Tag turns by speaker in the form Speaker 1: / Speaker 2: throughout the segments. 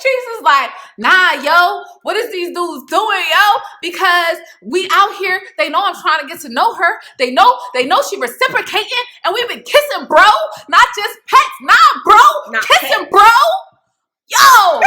Speaker 1: Teresa's like, nah, yo, what is these dudes doing, yo? Because we out here, they know I'm trying to get to know her. They know she reciprocating, and we've been kissing, bro. Not just pets, nah, bro.
Speaker 2: Not
Speaker 1: kissing,
Speaker 2: pets.
Speaker 1: bro. Yo.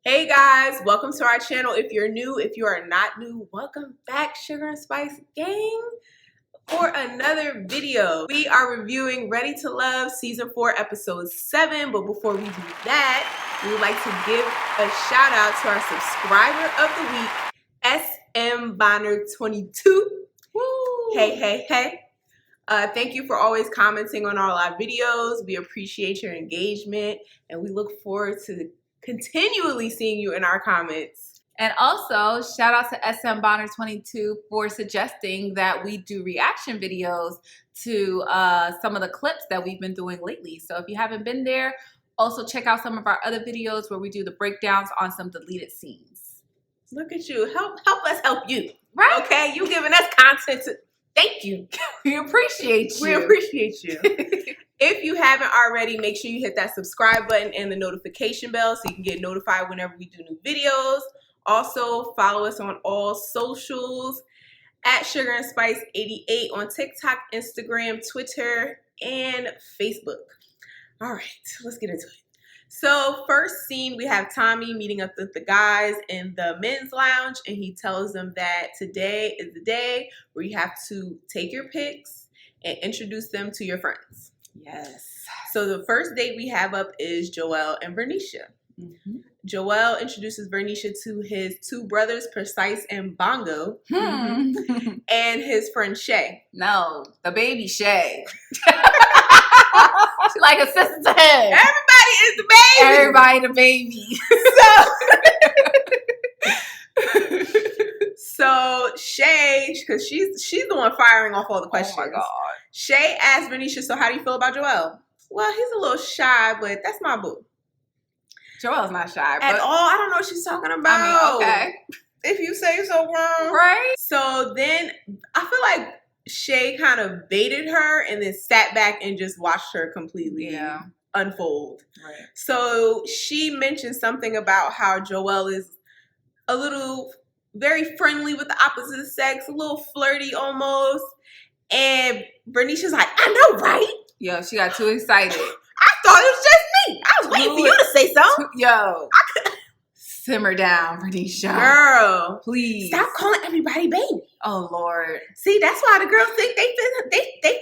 Speaker 2: Hey guys, welcome to our channel. If you're new, if you are not new, welcome back, Sugar and Spice gang, for another video. We are reviewing Ready to Love Season 4, Episode 7, but before we do that, we would like to give a shout out to our subscriber of the week, SM Bonner 22.
Speaker 1: Woo.
Speaker 2: Hey. Thank you for always commenting on all our videos. We appreciate your engagement, and we look forward to continually seeing you in our comments.
Speaker 1: And also, shout out to SM Bonner 22 for suggesting that we do reaction videos to some of the clips that we've been doing lately. So if you haven't been there, also check out some of our other videos where we do the breakdowns on some deleted scenes.
Speaker 2: Look at you. Help us help you.
Speaker 1: Right?
Speaker 2: Okay, you giving us content to... Thank you.
Speaker 1: We appreciate you.
Speaker 2: We appreciate you. If you haven't already, make sure you hit that subscribe button and the notification bell so you can get notified whenever we do new videos. Also, follow us on all socials at Sugar and Spice 88 on TikTok, Instagram, Twitter, and Facebook. All right, let's get into it. So first scene, we have Tommy meeting up with the guys in the men's lounge, and he tells them that today is the day where you have to take your pics and introduce them to your friends.
Speaker 1: Yes.
Speaker 2: So the first date we have up is Joelle and Bernicia.
Speaker 1: Mm-hmm.
Speaker 2: Joelle introduces Bernicia to his two brothers, Precise and Bongo, and his friend Shay.
Speaker 1: No, the baby Shay. She's like a sister to him.
Speaker 2: Everybody is the baby.
Speaker 1: Everybody the baby.
Speaker 2: So Shay, because she's the one firing off all the questions.
Speaker 1: Oh my God.
Speaker 2: Shay asked Bernicia, so how do you feel about Joelle? Well, he's a little shy, but that's my boo.
Speaker 1: Joelle's not shy.
Speaker 2: At all, I don't know what she's talking about.
Speaker 1: I mean, okay.
Speaker 2: If you say so, wrong.
Speaker 1: Right?
Speaker 2: So then I feel like Shay kind of baited her and then sat back and just watched her completely unfold.
Speaker 1: Right.
Speaker 2: So she mentioned something about how Joelle is a little very friendly with the opposite sex, a little flirty almost. And Bernicia's like, I know, right?
Speaker 1: Yo, she got too excited.
Speaker 2: I thought it was just me. I was waiting for you to say something.
Speaker 1: Yo. Simmer down, Bernicia.
Speaker 2: Girl.
Speaker 1: Please.
Speaker 2: Stop calling everybody baby.
Speaker 1: Oh, Lord.
Speaker 2: See, that's why the girls think they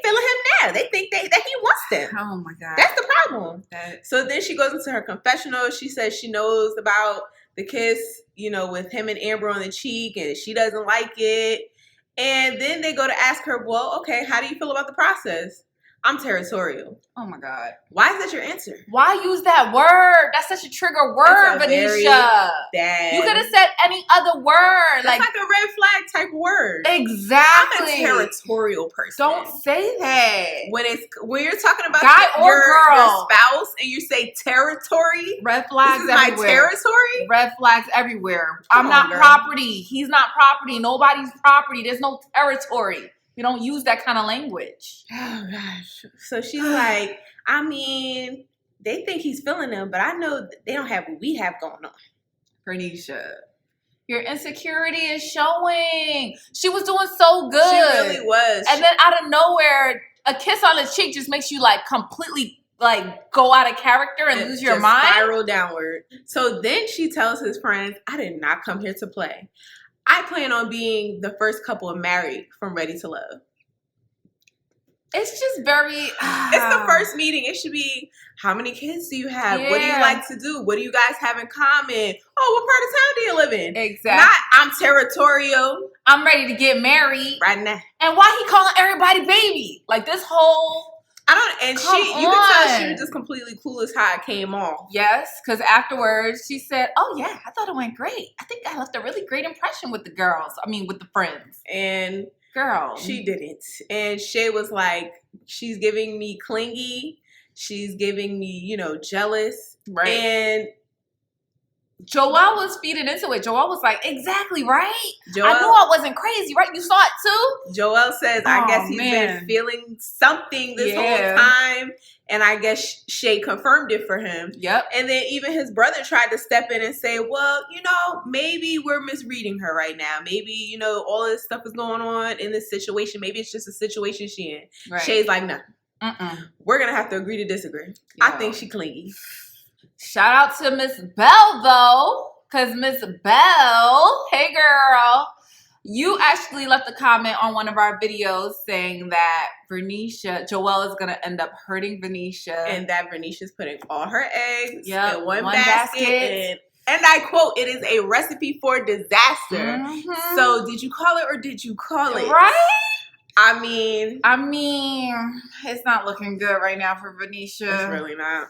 Speaker 2: feeling him now. They think that he wants them.
Speaker 1: Oh, my God.
Speaker 2: That's the problem. So then she goes into her confessional. She says she knows about the kiss, with him and Amber on the cheek, and she doesn't like it. And then they go to ask her, well, okay, how do you feel about the process? I'm territorial.
Speaker 1: Oh my God.
Speaker 2: Why is that your answer?
Speaker 1: Why use that word? That's such a trigger word, Benicia. You could have said any other word.
Speaker 2: That's like a red flag type of word.
Speaker 1: Exactly.
Speaker 2: I'm a territorial person.
Speaker 1: Don't say that.
Speaker 2: When you're talking about
Speaker 1: Guy or
Speaker 2: your
Speaker 1: girl.
Speaker 2: spouse and you say territory,
Speaker 1: red flags
Speaker 2: this is
Speaker 1: everywhere.
Speaker 2: My territory?
Speaker 1: Red flags everywhere.
Speaker 2: Come
Speaker 1: I'm not
Speaker 2: on,
Speaker 1: property. He's not property. Nobody's property. There's no territory. You don't use that kind of language.
Speaker 2: Oh, gosh. So she's like, I mean, they think he's feeling them, but I know they don't have what we have going on.
Speaker 1: Bernicia, your insecurity is showing. She was doing so good.
Speaker 2: She really was.
Speaker 1: And then out of nowhere, a kiss on the cheek just makes you completely go out of character and lose your mind.
Speaker 2: Spiral downward. So then she tells his friends, I did not come here to play. I plan on being the first couple married from Ready to Love.
Speaker 1: It's just very...
Speaker 2: It's the first meeting. It should be, how many kids do you have?
Speaker 1: Yeah.
Speaker 2: What do you like to do? What do you guys have in common? Oh, what part of town do you live in?
Speaker 1: Exactly.
Speaker 2: Not, I'm territorial.
Speaker 1: I'm ready to get married.
Speaker 2: Right now.
Speaker 1: And why he calling everybody baby? This whole...
Speaker 2: You can tell she was just completely clueless how it came off.
Speaker 1: Yes, because afterwards she said, oh yeah, I thought it went great. I think I left a really great impression with the girls. I mean, with the friends.
Speaker 2: And
Speaker 1: girl,
Speaker 2: she didn't. And Shay was like, she's giving me clingy. She's giving me, jealous.
Speaker 1: Right.
Speaker 2: And
Speaker 1: Joelle was feeding into it. Joelle was like, exactly, right?
Speaker 2: Joelle,
Speaker 1: I knew I wasn't crazy, right? You saw it too?
Speaker 2: Joelle says, I guess he's been feeling something this whole time. And I guess Shay confirmed it for him.
Speaker 1: Yep.
Speaker 2: And then even his brother tried to step in and say, well, you know, maybe we're misreading her right now. Maybe, you know, all of this stuff is going on in this situation. Maybe it's just a situation she in. Right. Shay's like, no. We're going to have to agree to disagree. Yo. I think she clingy.
Speaker 1: Shout out to Miss Bell, though. Because Miss Bell, hey, girl. You actually left a comment on one of our videos saying that Joelle is going to end up hurting Venetia.
Speaker 2: And that Venetia's putting all her eggs in one basket. And I quote, it is a recipe for disaster. So did you call it or did you call it?
Speaker 1: Right?
Speaker 2: I mean,
Speaker 1: it's not looking good right now for Venetia.
Speaker 2: It's really not.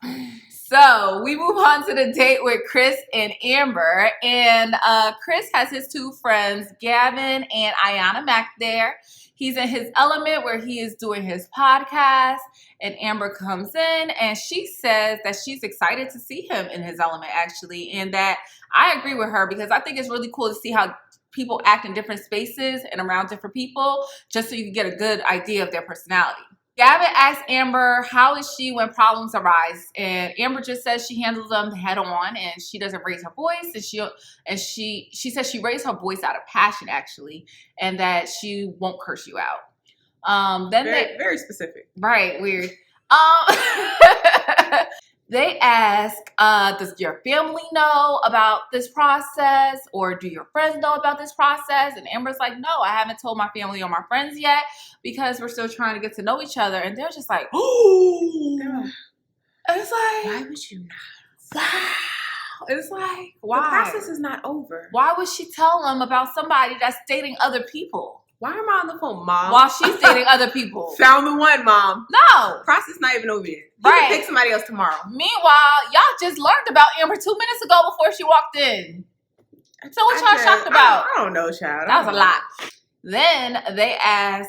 Speaker 1: Yeah. So we move on to the date with Chris and Amber. And Chris has his two friends, Gavin and Ayana Mac there. He's in his element where he is doing his podcast. And Amber comes in and she says that she's excited to see him in his element, actually. And that I agree with her because I think it's really cool to see how people act in different spaces and around different people just so you can get a good idea of their personality. Gavin asks Amber, how is she when problems arise? And Amber just says she handles them head on and she doesn't raise her voice. And she says she raised her voice out of passion, actually, and that she won't curse you out. Then
Speaker 2: very specific.
Speaker 1: Right, weird. They ask, does your family know about this process or do your friends know about this process? And Amber's like, no, I haven't told my family or my friends yet because we're still trying to get to know each other. And they're just like, oh. And it's like,
Speaker 2: why would you not?
Speaker 1: Wow. It's like, why?
Speaker 2: The process is not over.
Speaker 1: Why would she tell them about somebody that's dating other people?
Speaker 2: Why am I on the phone, Mom?
Speaker 1: While she's dating other people.
Speaker 2: Found the one, Mom.
Speaker 1: No.
Speaker 2: Process not even over yet. You
Speaker 1: right.
Speaker 2: can pick somebody else tomorrow.
Speaker 1: Meanwhile, y'all just learned about Amber 2 minutes ago before she walked in. So what y'all shocked about?
Speaker 2: I don't know, child.
Speaker 1: That was a lot. Then they ask,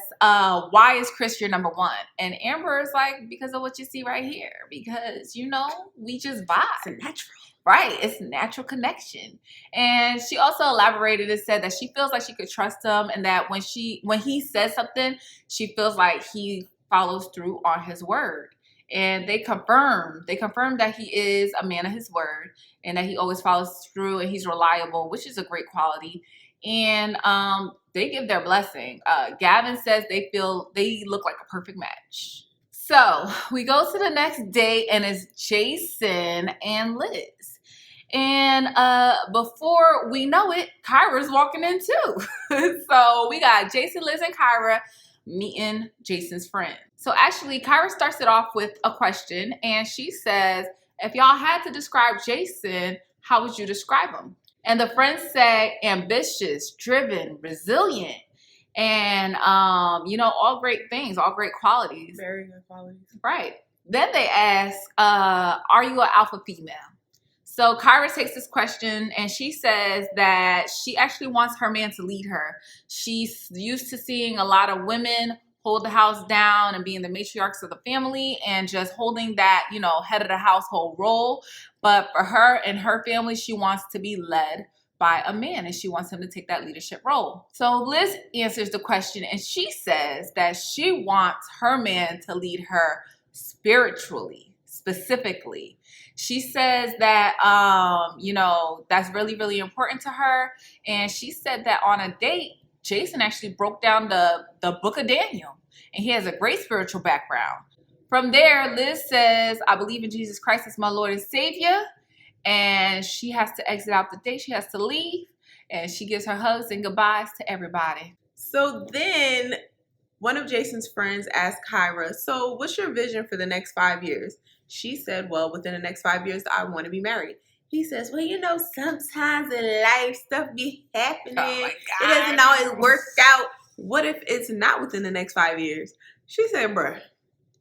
Speaker 1: why is Chris your number one? And Amber is like, because of what you see right here. Because, you know, we just vibe.
Speaker 2: It's natural.
Speaker 1: Right. It's a natural connection. And she also elaborated and said that she feels like she could trust him and that when he says something, she feels like he follows through on his word. And they confirmed that he is a man of his word and that he always follows through and he's reliable, which is a great quality. And they give their blessing. Gavin says they look like a perfect match. So we go to the next date and it's Jason and Liz. And before we know it, Kyra's walking in too. So we got Jason, Liz, and Kyra meeting Jason's friend. So actually, Kyra starts it off with a question. And she says, if y'all had to describe Jason, how would you describe him? And the friends say ambitious, driven, resilient. And, you know, all great things, all great qualities.
Speaker 2: Very good qualities.
Speaker 1: Right. Then they ask, are you an alpha female? So Kyra takes this question and she says that she actually wants her man to lead her. She's used to seeing a lot of women hold the house down and being the matriarchs of the family and just holding that, you know, head of the household role. But for her and her family, she wants to be led by a man and she wants him to take that leadership role. So Liz answers the question and she says that she wants her man to lead her spiritually, specifically. She says that, you know, that's really, really important to her. And she said that on a date, Jason actually broke down the book of Daniel and he has a great spiritual background. From there, Liz says, I believe in Jesus Christ as my Lord and Savior. And she has to exit out the date. She has to leave. And she gives her hugs and goodbyes to everybody.
Speaker 2: So then one of Jason's friends asked Kyra, so what's your vision for the next 5 years? She said, well, within the next 5 years, I want to be married. He says, well, you know, sometimes in life, stuff be happening. Oh it doesn't always work out. What if it's not within the next 5 years? She said, bruh,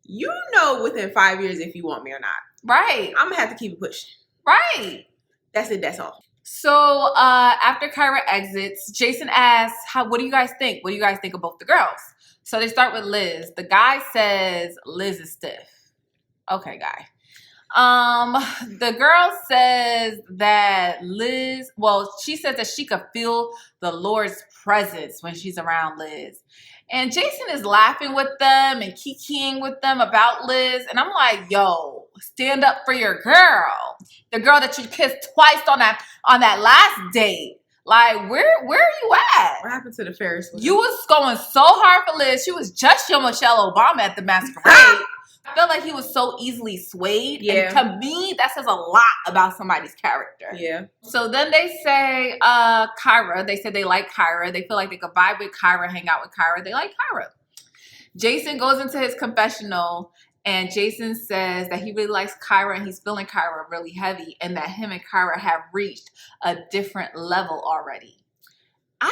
Speaker 2: you know within 5 years if you want me or not.
Speaker 1: Right.
Speaker 2: I'm going to have to keep it pushing.
Speaker 1: Right.
Speaker 2: That's it. That's all.
Speaker 1: So after Kyra exits, Jason asks, what do you guys think? What do you guys think of both the girls? So they start with Liz. The guy says Liz is stiff. Okay, guy. The girl says that Liz, well, she says that she could feel the Lord's presence when she's around Liz. And Jason is laughing with them and kikiing with them about Liz. And I'm like, yo, stand up for your girl. The girl that you kissed twice on that last date. Like, where are you at?
Speaker 2: What happened to the Ferris wheel?
Speaker 1: You was going so hard for Liz. She was just your Michelle Obama at the masquerade. I felt like he was so easily swayed.
Speaker 2: Yeah.
Speaker 1: And to me, that says a lot about somebody's character.
Speaker 2: Yeah.
Speaker 1: So then they say Kyra. They said they like Kyra. They feel like they could vibe with Kyra, hang out with Kyra. They like Kyra. Jason goes into his confessional and Jason says that he really likes Kyra and he's feeling Kyra really heavy and that him and Kyra have reached a different level already. I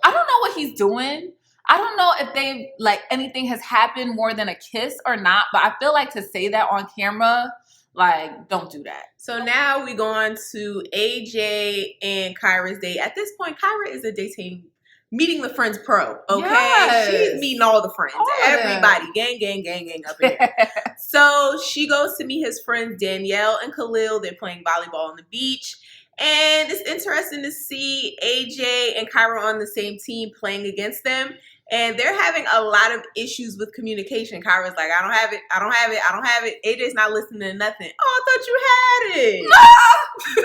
Speaker 1: don't know what he's doing. I don't know if they like anything has happened more than a kiss or not, but I feel like to say that on camera, like, don't do that.
Speaker 2: So now we go on to AJ and Kyra's date. At this point, Kyra is a dating, meeting the friends pro, okay?
Speaker 1: Yes.
Speaker 2: She's meeting all the friends. Everybody. Gang up in here. So she goes to meet his friends Danielle and Khalil. They're playing volleyball on the beach. And it's interesting to see AJ and Kyra on the same team playing against them. And they're having a lot of issues with communication. Kyra's like, I don't have it. AJ's not listening to nothing. Oh, I thought you had it. No!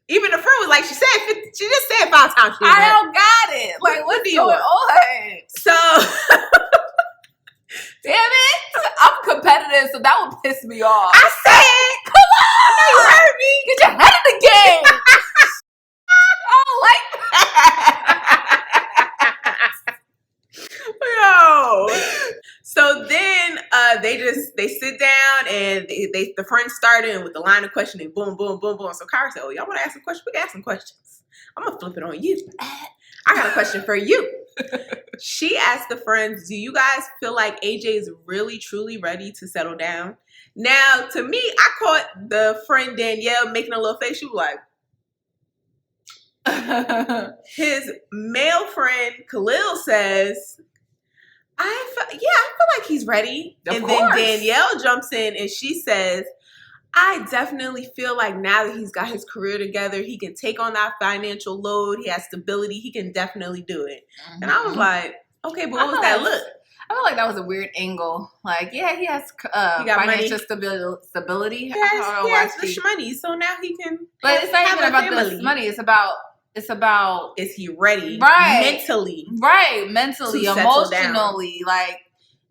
Speaker 2: Even the friend was like, she just said 5 times.
Speaker 1: I don't got it. Like, what do you want?
Speaker 2: So,
Speaker 1: damn it. I'm competitive, so that would piss me off.
Speaker 2: I said, come on. I know you heard me.
Speaker 1: Get your head in the game. I don't like that.
Speaker 2: Yo. So then they sit down and the friends started with the line of questioning. Boom, boom, boom, boom. So Kyra said, oh, y'all want to ask some questions? We can ask some questions. I'm going to flip it on you. I got a question for you. She asked the friends, do you guys feel like AJ is really, truly ready to settle down? Now, to me, I caught the friend Danielle making a little face. She was like, his male friend Khalil says, I feel like he's ready. And then Danielle jumps in and she says, I definitely feel like now that he's got his career together, he can take on that financial load. He has stability. He can definitely do it. Mm-hmm. And I was like, okay, but what was that look?
Speaker 1: I feel like that was a weird angle. Like, yeah, he has financial stability.
Speaker 2: He has the shmoney, so now he can.
Speaker 1: But it's not even about the money. It's about
Speaker 2: is he ready?
Speaker 1: Right.
Speaker 2: Mentally.
Speaker 1: Right. Mentally, emotionally. Like,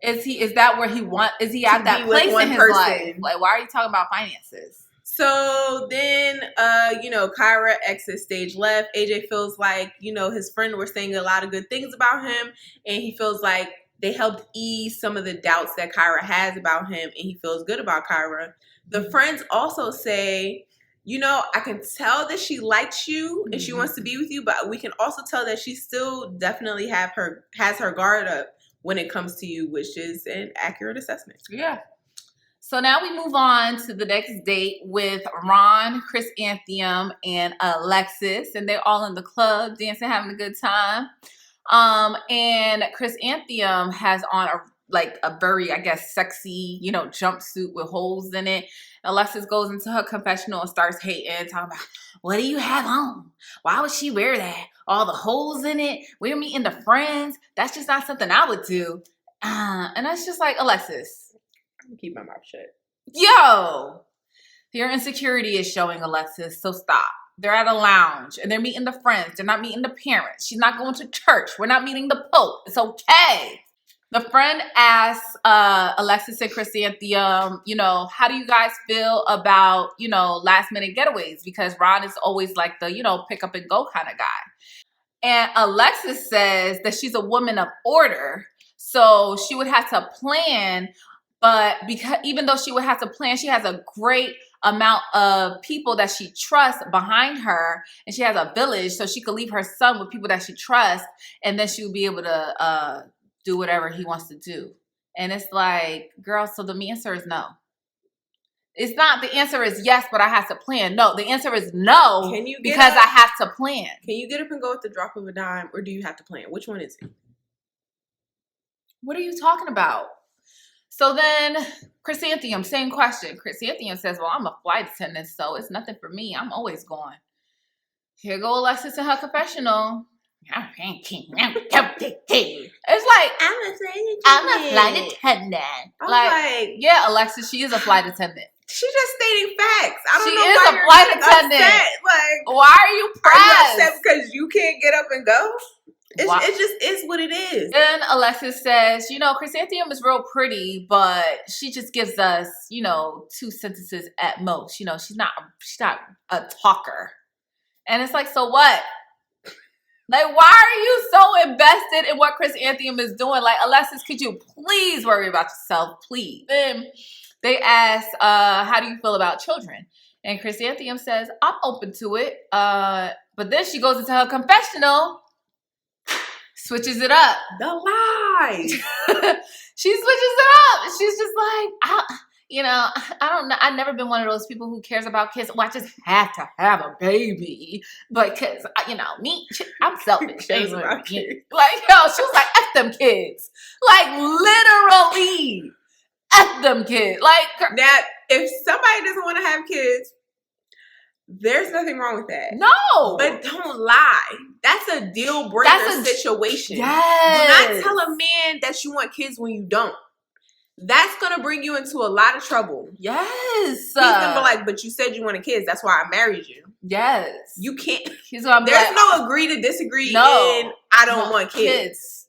Speaker 1: is that where he is he at that place in his life? Like, why are you talking about finances?
Speaker 2: So then, Kyra exits stage left. AJ feels like, his friend were saying a lot of good things about him. And he feels like they helped ease some of the doubts that Kyra has about him. And he feels good about Kyra. The friends also say, I can tell that she likes you and she wants to be with you, but we can also tell that she still definitely has her guard up when it comes to you, which is an accurate assessment.
Speaker 1: Yeah. So now we move on to the next date with Ron, Chris Anthium, and Alexis, and they're all in the club dancing, having a good time. And Chris Anthium has on a very, I guess, sexy, jumpsuit with holes in it. Alexis goes into her confessional and starts hating, talking about, what do you have on? Why would she wear that? All the holes in it. We're meeting the friends. That's just not something I would do. And that's just like, Alexis.
Speaker 2: I'm going to keep my mouth shut.
Speaker 1: Yo! Your insecurity is showing, Alexis, so stop. They're at a lounge and they're meeting the friends. They're not meeting the parents. She's not going to church. We're not meeting the Pope. It's okay. The friend asks Alexis and Chrysanthemum, how do you guys feel about, last minute getaways? Because Ron is always like the, pick up and go kind of guy. And Alexis says that she's a woman of order. So she would have to plan, but even though she would have to plan, she has a great amount of people that she trusts behind her. And she has a village, so she could leave her son with people that she trusts. And then she would be able to do whatever he wants to do. And it's like, girl, so the answer is no. It's not the answer is yes, but I have to plan. No, the answer is no because I have to plan.
Speaker 2: Can you get up and go at the drop of a dime, or do you have to plan? Which one is it?
Speaker 1: What are you talking about? So then Chrysanthemum, same question. Chrysanthemum says, well, I'm a flight attendant, so it's nothing for me. I'm always going. Here go Alexis in her confessional. It's like, I'm a flight attendant. Like, yeah, Alexis, she is a flight attendant.
Speaker 2: She's just stating facts. I don't
Speaker 1: She
Speaker 2: know
Speaker 1: is
Speaker 2: why
Speaker 1: a
Speaker 2: you're
Speaker 1: flight
Speaker 2: getting
Speaker 1: attendant.
Speaker 2: upset. Like,
Speaker 1: why are you pressed?
Speaker 2: Are you upset because you can't get up and go? It just is what it is.
Speaker 1: Then Alexis says, you know, Chrysanthemum is real pretty, but she just gives us, you know, 2 sentences at most. You know, she's not a talker. And it's like, so what? Like, why are you so invested in what Chrysanthemum is doing? Like, Alexis, could you please worry about yourself, please? Then they ask, how do you feel about children? And Chrysanthemum says, I'm open to it. But then she goes into her confessional, switches it up.
Speaker 2: The lies.
Speaker 1: She switches it up. She's just like, I don't know. I've never been one of those people who cares about kids. Well, I just have to have a baby. But because, you know, me, I'm selfish. Like, yo, she was like, F them kids. Like, literally, F them kids. Like,
Speaker 2: now, if somebody doesn't want to have kids, there's nothing wrong with that.
Speaker 1: No.
Speaker 2: But don't lie. That's a deal breaker situation.
Speaker 1: Yes.
Speaker 2: Do not tell a man that you want kids when you don't. That's going to bring you into a lot of trouble.
Speaker 1: Yes.
Speaker 2: He's going to be like, but you said you wanted kids. That's why I married you.
Speaker 1: Yes.
Speaker 2: You can't.
Speaker 1: He's gonna be
Speaker 2: there's
Speaker 1: like,
Speaker 2: no agree to disagree
Speaker 1: no,
Speaker 2: in I don't want kids.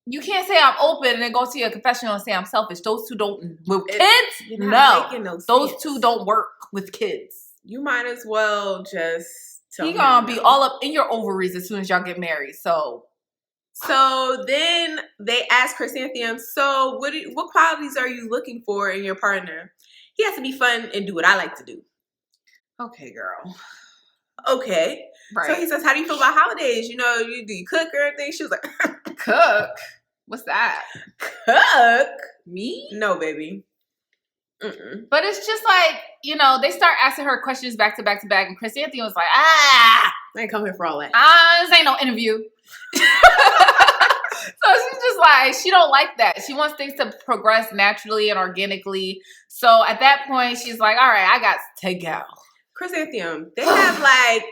Speaker 1: You can't say I'm open and then go to your confessional and say I'm selfish. Those two don't. With kids?
Speaker 2: No.
Speaker 1: Those two don't work with kids.
Speaker 2: You might as well just tell
Speaker 1: him. He gonna be all up in your ovaries as soon as y'all get married. So
Speaker 2: then they ask Chrysanthemum, so what qualities are you looking for in your partner? He has to be fun and do what I like to do.
Speaker 1: Okay, girl.
Speaker 2: Okay.
Speaker 1: Right.
Speaker 2: So he says, how do you feel about holidays? You know, do you cook or anything? She was like,
Speaker 1: cook? What's that?
Speaker 2: Cook?
Speaker 1: Me?
Speaker 2: No, baby.
Speaker 1: But it's just like, you know, they start asking her questions back to back to back, and Chrysanthemum was like, I
Speaker 2: ain't come here for all that.
Speaker 1: This ain't no interview. So she's just like, she don't like that. She wants things to progress naturally and organically. So at that point, she's like, all right, I got to go.
Speaker 2: Chrysanthemum, they have like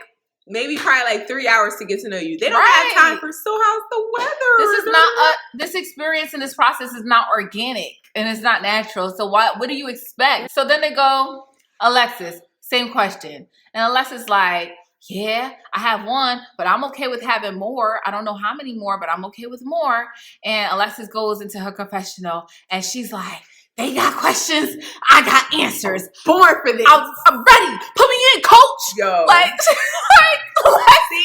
Speaker 2: maybe probably like 3 hours to get to know you. They don't have time for, so how's the weather?
Speaker 1: This is not this experience and this process is not organic and it's not natural. So what do you expect? So then they go, Alexis, same question. And Alexis like, yeah, I have 1, but I'm okay with having more. I don't know how many more, but I'm okay with more. And Alexis goes into her confessional and she's like, they got questions. I got answers.
Speaker 2: Born for this.
Speaker 1: I'm ready. Put me in, coach.
Speaker 2: Yo.
Speaker 1: Like
Speaker 2: see,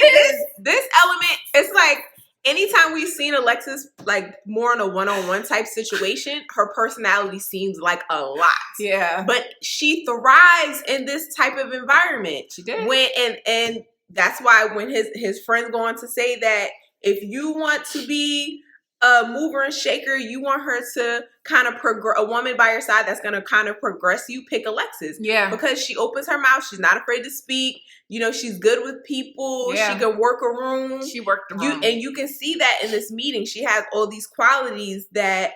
Speaker 2: this element, it's like anytime we've seen Alexis like more in a one-on-one type situation, her personality seems like a lot.
Speaker 1: Yeah.
Speaker 2: But she thrives in this type of environment.
Speaker 1: She did.
Speaker 2: And that's why when his friends go on to say that if you want to be a mover and shaker, you want her to kind of a woman by your side that's going to kind of progress you, pick Alexis.
Speaker 1: Yeah.
Speaker 2: Because she opens her mouth. She's not afraid to speak. You know, she's good with people.
Speaker 1: Yeah.
Speaker 2: She can work a room.
Speaker 1: She worked the room.
Speaker 2: And you can see that in this meeting. She has all these qualities that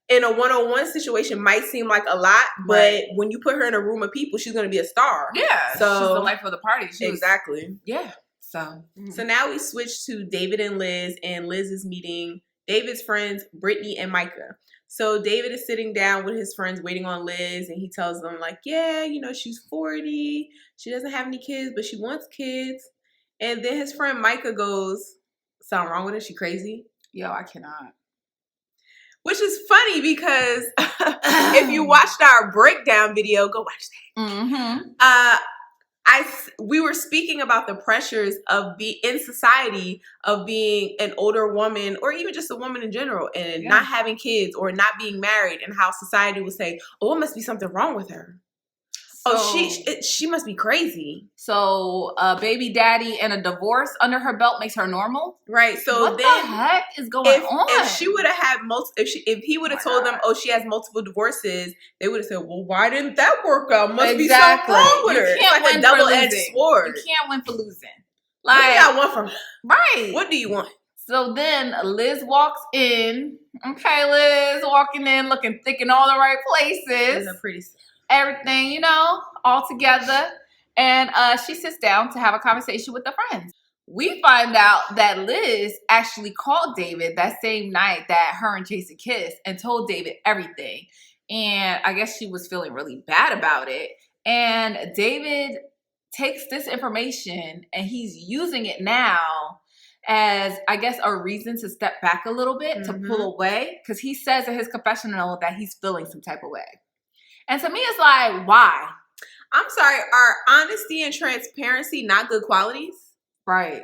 Speaker 2: in a one-on-one situation might seem like a lot, but when you put her in a room of people, she's going to be a star.
Speaker 1: Yeah.
Speaker 2: So
Speaker 1: she's the life of the party.
Speaker 2: Exactly.
Speaker 1: Yeah. So
Speaker 2: now we switch to David and Liz, and Liz is meeting David's friends, Brittany and Micah. So David is sitting down with his friends waiting on Liz, and he tells them like, yeah, you know, she's 40. She doesn't have any kids, but she wants kids. And then his friend Micah goes, something wrong with her? She crazy?
Speaker 1: Yo, I cannot.
Speaker 2: Which is funny because if you watched our breakdown video, go watch that.
Speaker 1: Mm-hmm.
Speaker 2: We were speaking about the pressures of in society of being an older woman or even just a woman in general and not having kids or not being married, and how society would say, oh, it must be something wrong with her. So, she must be crazy.
Speaker 1: So a baby daddy and a divorce under her belt makes her normal?
Speaker 2: Right. So
Speaker 1: what the heck is going on?
Speaker 2: If she would have had if he would have told them, oh, she has multiple divorces, they would have said, well, why didn't that work out? Must be something wrong with her.
Speaker 1: You can't
Speaker 2: it's like a double-edged sword.
Speaker 1: You can't win for losing.
Speaker 2: Like, what do y'all want from her?
Speaker 1: Right.
Speaker 2: What do you want?
Speaker 1: So then Liz walks in. Okay, Liz walking in, looking thick in all the right places.
Speaker 2: Those are pretty.
Speaker 1: Everything, you know, all together. And she sits down to have a conversation with her friends. We find out that Liz actually called David that same night that her and Jason kissed and told David everything. And I guess she was feeling really bad about it. And David takes this information and he's using it now as, I guess, a reason to step back a little bit, to pull away. Because he says in his confessional that he's feeling some type of way. And to me, it's like, why?
Speaker 2: I'm sorry, are honesty and transparency not good qualities?
Speaker 1: Right.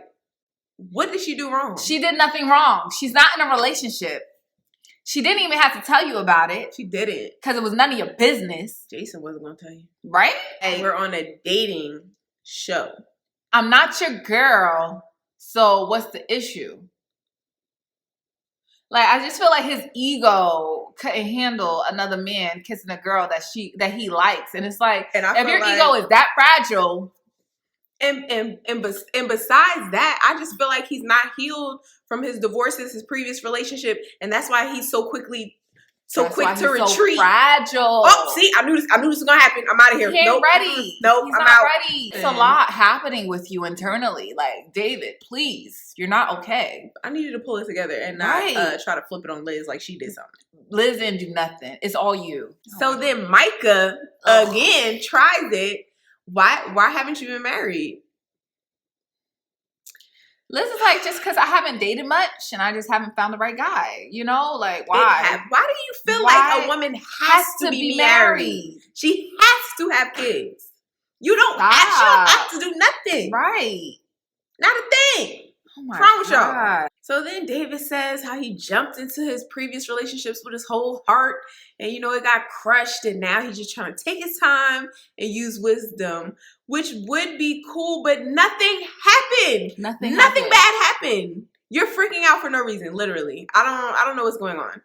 Speaker 2: What did she do wrong?
Speaker 1: She did nothing wrong. She's not in a relationship. She didn't even have to tell you about it.
Speaker 2: She didn't.
Speaker 1: Because it was none of your business.
Speaker 2: Jason wasn't going to tell you.
Speaker 1: Right?
Speaker 2: And we're on a dating show.
Speaker 1: I'm not your girl, so what's the issue? Like, I just feel like his ego couldn't handle another man kissing a girl that he likes. And it's like, if your ego is that fragile.
Speaker 2: And besides that, I just feel like he's not healed from his divorces, his previous relationship, and that's why he's so quick to retreat.
Speaker 1: So fragile.
Speaker 2: Oh, see, I knew this was gonna happen. I'm out of here.
Speaker 1: He ain't ready.
Speaker 2: Nope,
Speaker 1: he's
Speaker 2: I'm
Speaker 1: not
Speaker 2: out.
Speaker 1: ready. It's a lot happening with you internally. Like, David, please, you're not okay.
Speaker 2: I need you to pull it together and not try to flip it on Liz like she did something.
Speaker 1: Liz didn't do nothing. It's all you.
Speaker 2: So then Micah again tries it. Why haven't you been married?
Speaker 1: Liz is like, just because I haven't dated much and I just haven't found the right guy. You know, like, why?
Speaker 2: Why do you feel like a woman has to be married? She has to have kids. You don't have to do nothing.
Speaker 1: Right.
Speaker 2: Not a thing.
Speaker 1: Oh my
Speaker 2: Promise
Speaker 1: God.
Speaker 2: y'all. So then David says how he jumped into his previous relationships with his whole heart and, you know, it got crushed and now he's just trying to take his time and use wisdom, which would be cool, but nothing happened. Nothing bad happened. You're freaking out for no reason, literally. I don't know what's going on.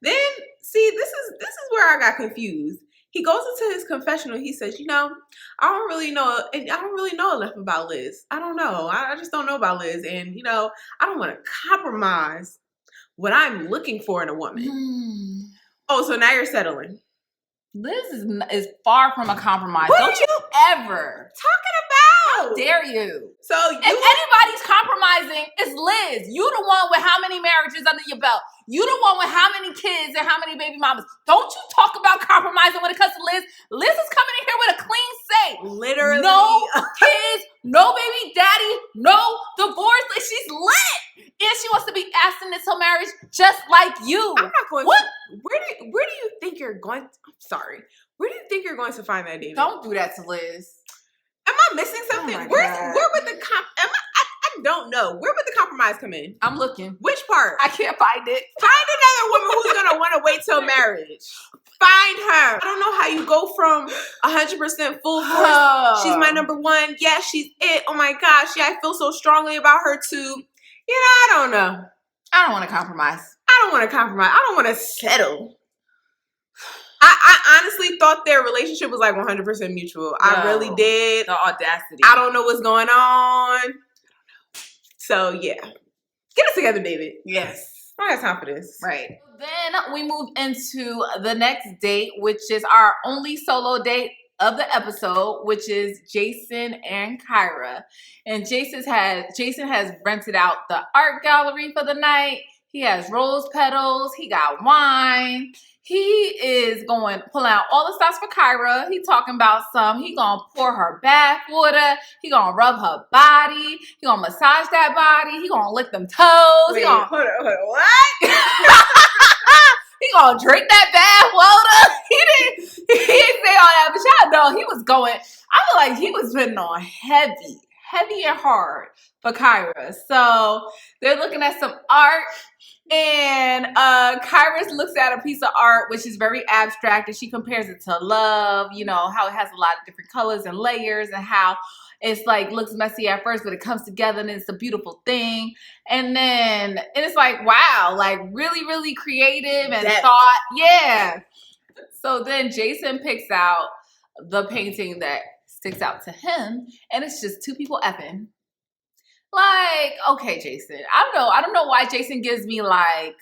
Speaker 2: Then, see, this is where I got confused. He goes into his confessional. He says, you know, I don't really know enough about Liz. I don't know. I just don't know about Liz. And, you know, I don't want to compromise what I'm looking for in a woman. Oh, so now you're settling.
Speaker 1: Liz is far from a compromise. Don't you ever.
Speaker 2: Talking about?
Speaker 1: How dare you?
Speaker 2: So
Speaker 1: if anybody's compromising, it's Liz. You the one with how many marriages under your belt. You the one with how many kids and how many baby mamas. Don't you talk about compromising when it comes to Liz. Liz is coming in here with a clean slate.
Speaker 2: Literally.
Speaker 1: No kids, no baby daddy, no divorce. Like, she's lit. And she wants to be asked into marriage just like you.
Speaker 2: I'm not going
Speaker 1: what?
Speaker 2: Where do you think you're going? I'm sorry. Where do you think you're going to find that, David?
Speaker 1: Don't do that to Liz.
Speaker 2: Am I missing something?
Speaker 1: Oh
Speaker 2: where would the I don't know. Where would the compromise come in?
Speaker 1: I'm looking.
Speaker 2: Which part?
Speaker 1: I can't find it.
Speaker 2: Find another woman who's gonna want to wait till marriage. Find her. I don't know how you go from 100% full force. She's my number one. Yeah, she's it. Oh my gosh. Yeah, I feel so strongly about her too. You know, I don't know.
Speaker 1: I don't want to compromise.
Speaker 2: I don't want to compromise. I don't want to settle. I honestly thought their relationship was like 100% mutual. No, I really did.
Speaker 1: The audacity.
Speaker 2: I don't know what's going on. So, yeah. Get us together, David.
Speaker 1: Yes.
Speaker 2: I don't have time for this.
Speaker 1: Right. Then we move into the next date, which is our only solo date of the episode, which is Jason and Kyra. And Jason has rented out the art gallery for the night. He has rose petals. He got wine. He is going to pull out all the stops for Kyra. He talking about he going to pour her bath water. He going to rub her body. He going to massage that body. He going to lick them toes.
Speaker 2: Wait, hold on, what?
Speaker 1: He going to drink that bath water. He didn't say all that, but y'all know he was going, I feel like he was putting on heavy and hard for Kyra. So they're looking at some art. And Kyra looks at a piece of art which is very abstract and she compares it to love, you know, how it has a lot of different colors and layers and how it's like looks messy at first, but it comes together and it's a beautiful thing. And it's like, wow, like really, really creative and thought. Yeah. So then Jason picks out the painting that sticks out to him and it's just two people effing. Like, okay, Jason. I don't know why Jason gives me like,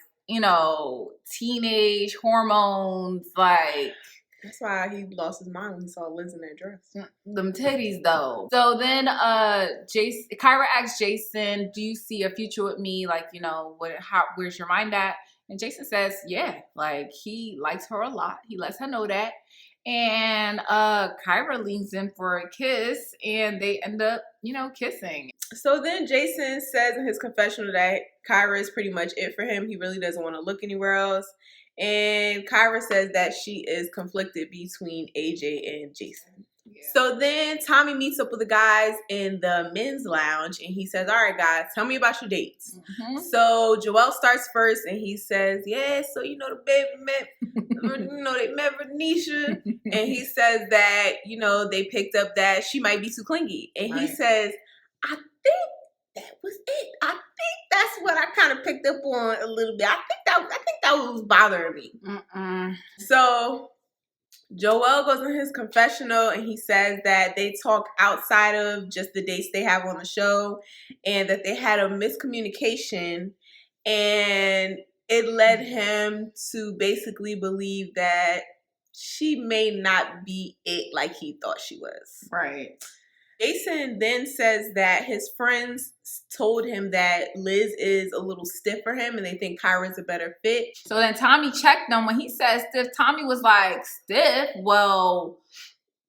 Speaker 1: teenage hormones, like.
Speaker 2: That's why he lost his mind when he saw Liz in that dress.
Speaker 1: Them titties, though. So then, Kyra asks Jason, "Do you see a future with me? Like, where's your mind at?" And Jason says, "Yeah, like he likes her a lot. He lets her know that." And Kyra leans in for a kiss, and they end up, kissing.
Speaker 2: So then Jason says in his confessional that Kyra is pretty much it for him. He really doesn't want to look anywhere else. And Kyra says that she is conflicted between AJ and Jason. Yeah. So then Tommy meets up with the guys in the men's lounge and he says, "All right, guys, tell me about your dates." Mm-hmm. So Joelle starts first and he says, "Yeah, so the baby met, they met Renisha." And he says that, they picked up that she might be too clingy. And he says, "I think that was it. I think that's what I kind of picked up on a little bit. I think that was bothering me." So Joelle goes in his confessional and he says that they talk outside of just the dates they have on the show and that they had a miscommunication and it led him to basically believe that she may not be it like he thought she was.
Speaker 1: Right.
Speaker 2: Jason then says that his friends told him that Liz is a little stiff for him and they think Kyra's a better fit.
Speaker 1: So then Tommy checked them. When he said stiff, Tommy was like, "Stiff? Well,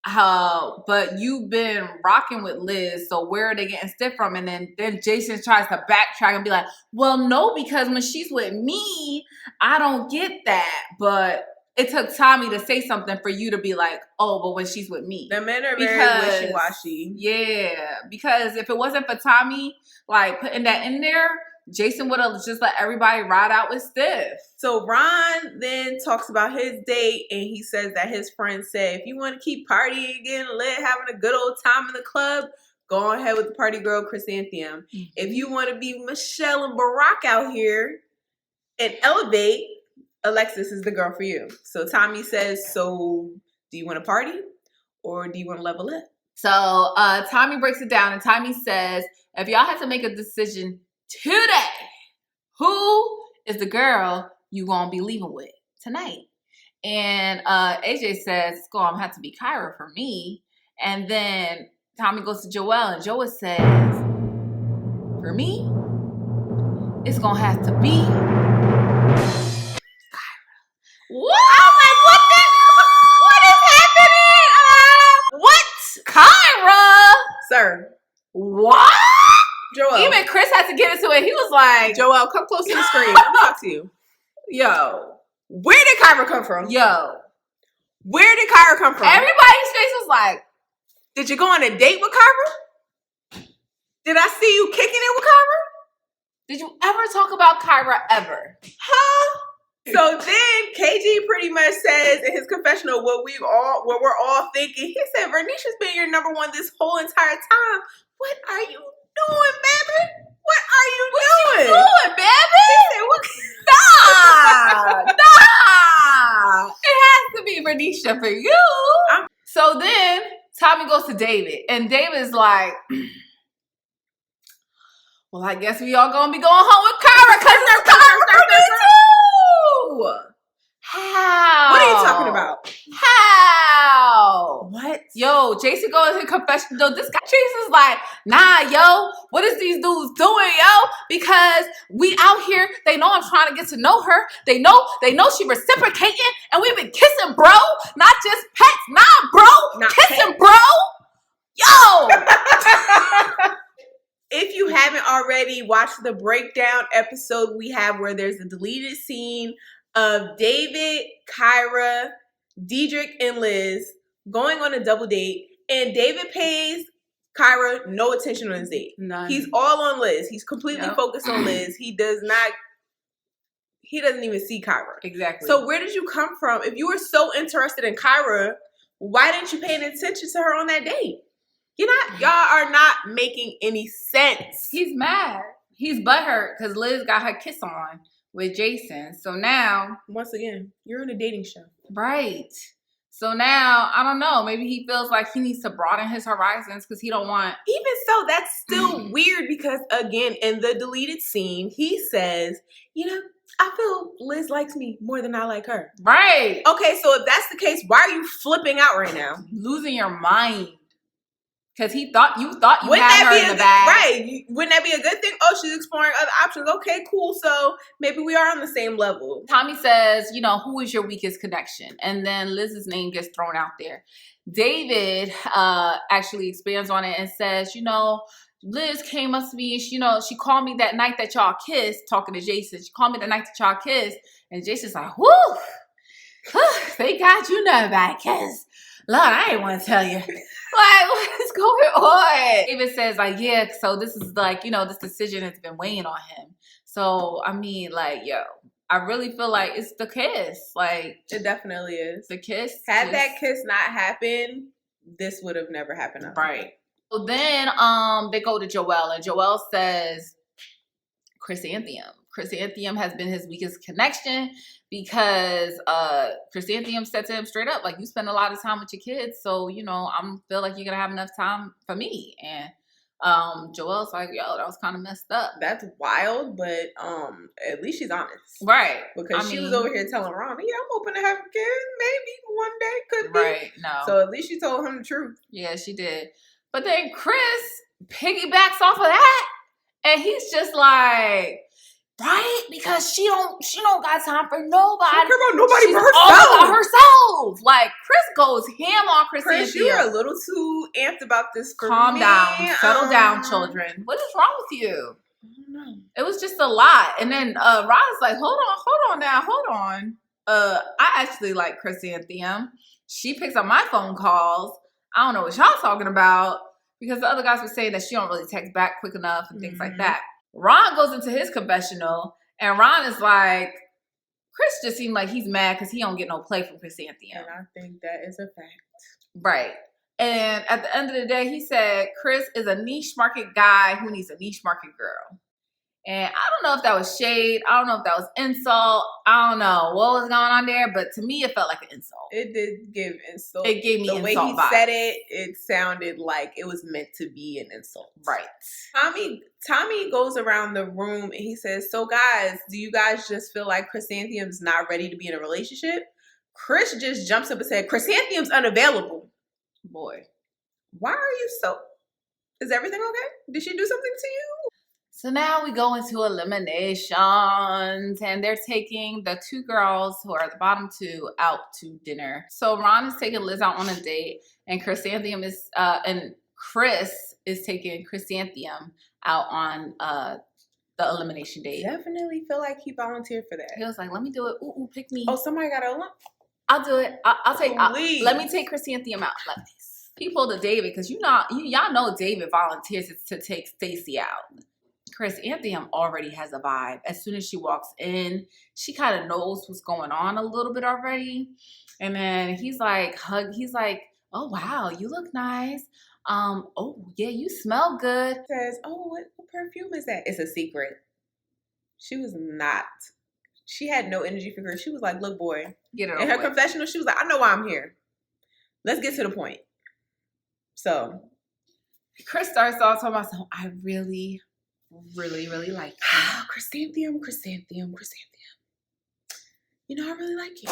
Speaker 1: but you've been rocking with Liz, so where are they getting stiff from?" And then Jason tries to backtrack and be like, "Well, no, because when she's with me, I don't get that." But it took Tommy to say something for you to be like, "Oh, but when she's with me."
Speaker 2: The men are very wishy-washy.
Speaker 1: Yeah, because if it wasn't for Tommy, like, putting that in there, Jason would have just let everybody ride out with stiff.
Speaker 2: So Ron then talks about his date, and he says that his friend said, "If you want to keep partying, getting lit, having a good old time in the club, go ahead with the party girl, Chrysanthemum. Mm-hmm. If you want to be Michelle and Barack out here and elevate, Alexis is the girl for you." So Tommy says, "So do you want to party or do you want to level up?"
Speaker 1: So Tommy breaks it down and Tommy says, "If y'all had to make a decision today, who is the girl you gonna be leaving with tonight?" And AJ says, "It's gonna have to be Kyra for me." And then Tommy goes to Joelle and Joelle says, "For me, it's gonna have to be..." What? I'm like, what is happening? What? Kyra?
Speaker 2: Sir.
Speaker 1: What?
Speaker 2: Joelle.
Speaker 1: Even Chris had to get into it. He was like,
Speaker 2: "Joelle, come close to the screen. Let me talk to you."
Speaker 1: Yo.
Speaker 2: Where did Kyra come from?
Speaker 1: Yo.
Speaker 2: Where did Kyra come from?
Speaker 1: Everybody's face was like,
Speaker 2: "Did you go on a date with Kyra? Did I see you kicking it with Kyra?
Speaker 1: Did you ever talk about Kyra ever?"
Speaker 2: Huh? So then KG pretty much says in his confessional what we're all thinking. He said, "Renisha's been your number one this whole entire time. What are you doing, baby? What are you doing,
Speaker 1: baby?"
Speaker 2: He said, "What?"
Speaker 1: Nah. It has to be Renisha for you. So then Tommy goes to David, and David's like, "Well, I guess we all gonna be going home with Kyra because there's Kyra for me too." How?
Speaker 2: What are you talking about?
Speaker 1: How?
Speaker 2: What?
Speaker 1: Yo, Jason goes in confession. Though this guy Jason's like, "Nah, yo, what is these dudes doing, yo? Because we out here, they know I'm trying to get to know her. They know she reciprocating, and we've been kissing, bro. Not just pets, nah, bro,
Speaker 2: not
Speaker 1: kissing,
Speaker 2: pets.
Speaker 1: bro. Yo."
Speaker 2: If you haven't already watched the breakdown episode we have where there's a deleted scene of David, Kyra, Diedrich, and Liz going on a double date, and David pays Kyra no attention on his date.
Speaker 1: None.
Speaker 2: He's all on Liz. He's completely focused on Liz. He doesn't even see Kyra.
Speaker 1: Exactly.
Speaker 2: So where did you come from? If you were so interested in Kyra, why didn't you pay any attention to her on that date? Y'all are not making any sense.
Speaker 1: He's mad. He's butthurt because Liz got her kiss on with Jason. So now,
Speaker 2: once again, you're in a dating show.
Speaker 1: Right. So now, I don't know. Maybe he feels like he needs to broaden his horizons because he don't want...
Speaker 2: Even so, that's still weird because, again, in the deleted scene, he says, you know, I feel Liz likes me more than I like her.
Speaker 1: Right.
Speaker 2: Okay, so if that's the case, why are you flipping out right now?
Speaker 1: Losing your mind. Because you thought you
Speaker 2: Wouldn't
Speaker 1: had
Speaker 2: that
Speaker 1: her
Speaker 2: be
Speaker 1: in
Speaker 2: a
Speaker 1: the bag.
Speaker 2: Right. Wouldn't that be a good thing? Oh, she's exploring other options. Okay, cool. So maybe we are on the same level.
Speaker 1: Tommy says, you know, who is your weakest connection? And then Liz's name gets thrown out there. David actually expands on it and says, you know, Liz came up to me and, she called me that night that y'all kissed, talking to Jason. She called me the night that y'all kissed. And Jason's like, whoo, thank God you know about it, cause Lord, I ain't want to tell you. Like, what is going on? David says, like, yeah, so this is like, this decision has been weighing on him. So, I mean, like, yo, I really feel like it's the kiss. Like,
Speaker 2: it definitely is.
Speaker 1: The kiss.
Speaker 2: Had that kiss not happened, this would have never happened.
Speaker 1: Right. So then they go to Joelle, and Joelle says, Chrysanthemum. Chrysanthemum has been his weakest connection because Chrysanthemum said to him straight up, like, you spend a lot of time with your kids, so, I feel like you're going to have enough time for me. And Joelle's like, yo, that was kind of messed up.
Speaker 2: That's wild, but at least she's honest.
Speaker 1: Right.
Speaker 2: Because she was over here telling Ron, yeah, I'm hoping to have a kid. Maybe one day, could be.
Speaker 1: Right, no.
Speaker 2: So at least she told him the truth.
Speaker 1: Yeah, she did. But then Chris piggybacks off of that, and he's just like, right? Because she don't got time for nobody.
Speaker 2: She don't care about nobody.
Speaker 1: She's
Speaker 2: but herself.
Speaker 1: all about herself. Like, Chris goes ham on Chrysanthemum.
Speaker 2: Chris, you are a little too amped about this for
Speaker 1: Calm
Speaker 2: me.
Speaker 1: down. Settle down, children. What is wrong with you?
Speaker 2: I don't know.
Speaker 1: It was just a lot. And then Ron's like, hold on. I actually like Chrysanthemum. She picks up my phone calls. I don't know what y'all talking about, because the other guys were saying that she don't really text back quick enough and things like that. Ron goes into his confessional, and Ron is like, Chris just seemed like he's mad because he don't get no play from Chrysanthemum.
Speaker 2: And I think that is a fact.
Speaker 1: Right. And at the end of the day, he said Chris is a niche market guy who needs a niche market girl. And I don't know if that was shade. I don't know if that was insult. I don't know what was going on there, but to me, it felt like an insult.
Speaker 2: It did give insult.
Speaker 1: It gave me
Speaker 2: the
Speaker 1: insult
Speaker 2: way he
Speaker 1: vibes.
Speaker 2: said it. It sounded like it was meant to be an insult.
Speaker 1: Right.
Speaker 2: Tommy goes around the room and he says, so guys, do you guys just feel like Chrysanthemum's not ready to be in a relationship? Chris just jumps up and said, Chrysanthemum's unavailable.
Speaker 1: Boy.
Speaker 2: Why are you so... Is everything okay? Did she do something to you?
Speaker 1: So now we go into eliminations, and they're taking the two girls who are the bottom two out to dinner. So Ron is taking Liz out on a date, and Chris is taking Chrysanthemum out on the elimination date.
Speaker 2: Definitely feel like he volunteered for that.
Speaker 1: He was like, let me do it. Ooh, pick me.
Speaker 2: Oh, somebody got a lump?
Speaker 1: I'll do it. Let me take Chrysanthemum out. Like this. He pulled a David, because y'all know David volunteers to take Stacy out. Chrysanthemum already has a vibe. As soon as she walks in, she kind of knows what's going on a little bit already. And then he's like, oh wow, you look nice. Oh yeah, you smell good.
Speaker 2: Says, oh, what perfume is that? It's a secret. She had no energy for her. She was like, look, boy.
Speaker 1: Get it
Speaker 2: in her confessional, she was like, I know why I'm here. Let's get to the point. So
Speaker 1: Chris starts off talking about something. I really like you.
Speaker 2: Chrysanthemum. You know, I really like you.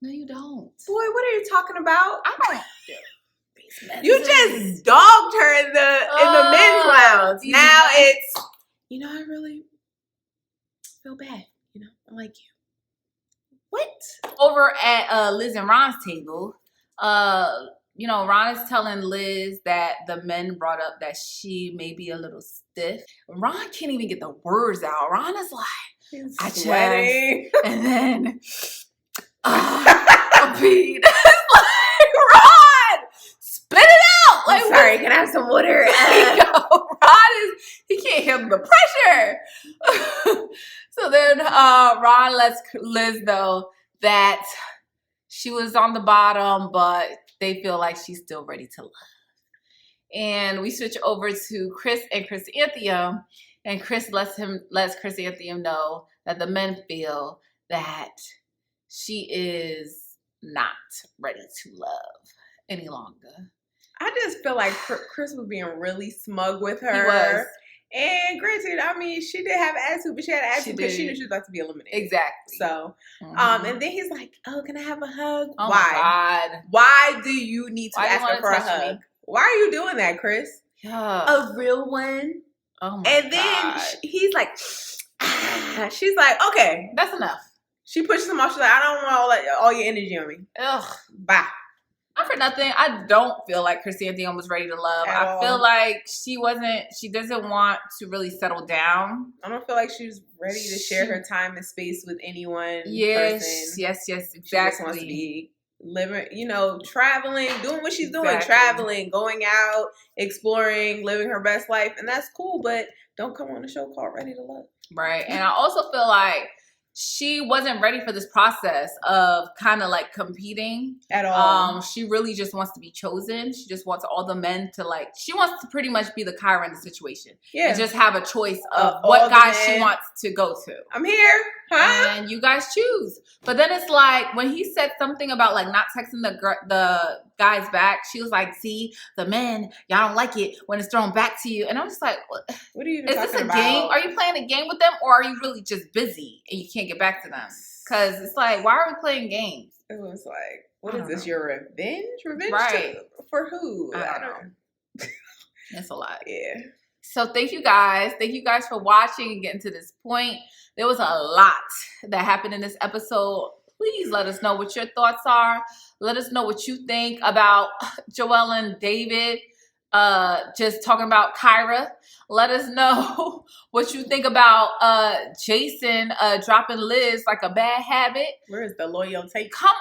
Speaker 1: No, you don't.
Speaker 2: Boy, what are you talking about?
Speaker 1: I don't.
Speaker 2: You just dogged her in the men's lounge. Now it's, you know, I really feel bad. You know, I like you. What?
Speaker 1: Over at Liz and Ron's table, Ron is telling Liz that the men brought up that she may be a little stiff. Ron can't even get the words out. Ron is like, I sweating. And then, Pete. It's like, Ron, spit it out. Like,
Speaker 2: I'm sorry, can I have some water?
Speaker 1: He can't handle the pressure. So then Ron lets Liz know that she was on the bottom, but they feel like she's still ready to love. And we switch over to Chris and Chrysanthemum, and Chris lets Chrysanthemum know that the men feel that she is not ready to love any longer.
Speaker 2: I just feel like Chris was being really smug with her.
Speaker 1: He was.
Speaker 2: And And granted, I mean, she did have an attitude, but she had an attitude because she knew she was about to be eliminated.
Speaker 1: Exactly.
Speaker 2: So, and then he's like, "Oh, can I have a hug?"
Speaker 1: Oh
Speaker 2: Why?
Speaker 1: my God.
Speaker 2: Why do you need to ask her for a hug?
Speaker 1: Me?
Speaker 2: Why are you doing that, Chris?
Speaker 1: Yeah.
Speaker 2: A real one.
Speaker 1: Oh my
Speaker 2: And then
Speaker 1: God.
Speaker 2: he's like, she's like, okay,
Speaker 1: that's enough.
Speaker 2: She pushes him off. She's like, I don't want all your energy on me.
Speaker 1: Ugh.
Speaker 2: Bye.
Speaker 1: Not for nothing. I don't feel like Chrysanthemum was ready to love. I feel like she doesn't want to really settle down.
Speaker 2: I don't feel like she was ready to share her time and space with anyone.
Speaker 1: Yes,
Speaker 2: person.
Speaker 1: Yes, exactly.
Speaker 2: She just wants to be living, traveling, doing what she's doing, traveling, going out, exploring, living her best life. And that's cool, but don't come on a show called Ready to Love.
Speaker 1: Right. And I also feel like she wasn't ready for this process of kind of like competing
Speaker 2: at all.
Speaker 1: She really just wants to be chosen. She just wants all the men to she wants to pretty much be the Kyra in the situation. Yeah. And just have a choice of what guys she wants to go to.
Speaker 2: I'm here. Huh?
Speaker 1: And you guys choose. But then it's like when he said something about like not texting the guys back, she was like, see, the men, y'all don't like it when it's thrown back to you. And I'm just like, what are you even talking about? Is this a game? Are you playing a game with them, or are you really just busy and you can't get back to them? Because it's like, why are we playing games?
Speaker 2: It was like, what is this, your revenge? Revenge
Speaker 1: right.
Speaker 2: For who?
Speaker 1: I don't know. It's a lot.
Speaker 2: Yeah.
Speaker 1: So thank you guys. Thank you guys for watching and getting to this point. There was a lot that happened in this episode. Please let us know what your thoughts are. Let us know what you think about Joelle and David just talking about Kyra. Let us know what you think about Jason dropping Liz like a bad habit.
Speaker 2: Where is the loyalty?
Speaker 1: Come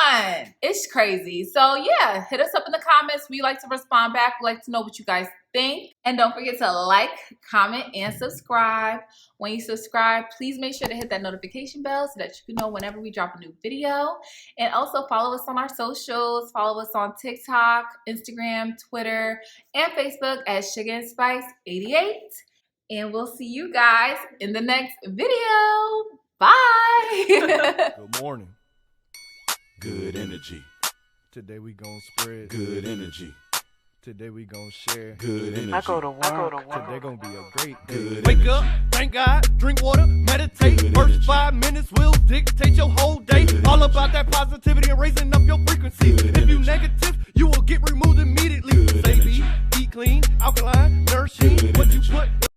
Speaker 1: on. It's crazy. So yeah, hit us up in the comments. We like to respond back. We like to know what you guys think. And don't forget to like, comment, and subscribe. When you subscribe, please make sure to hit that notification bell so that you can know whenever we drop a new video. And also follow us on our socials. Follow us on TikTok, Instagram, Twitter, and Facebook at Sugar and Spice 88. And we'll see you guys in the next video. Bye.
Speaker 3: Good morning. Good energy. Today we gonna spread good energy. Today we gonna share good energy.
Speaker 4: I go to work.
Speaker 3: Today gonna be a great day.
Speaker 5: Wake up, thank God, drink water, meditate. First 5 minutes will dictate your whole day. All about that positivity and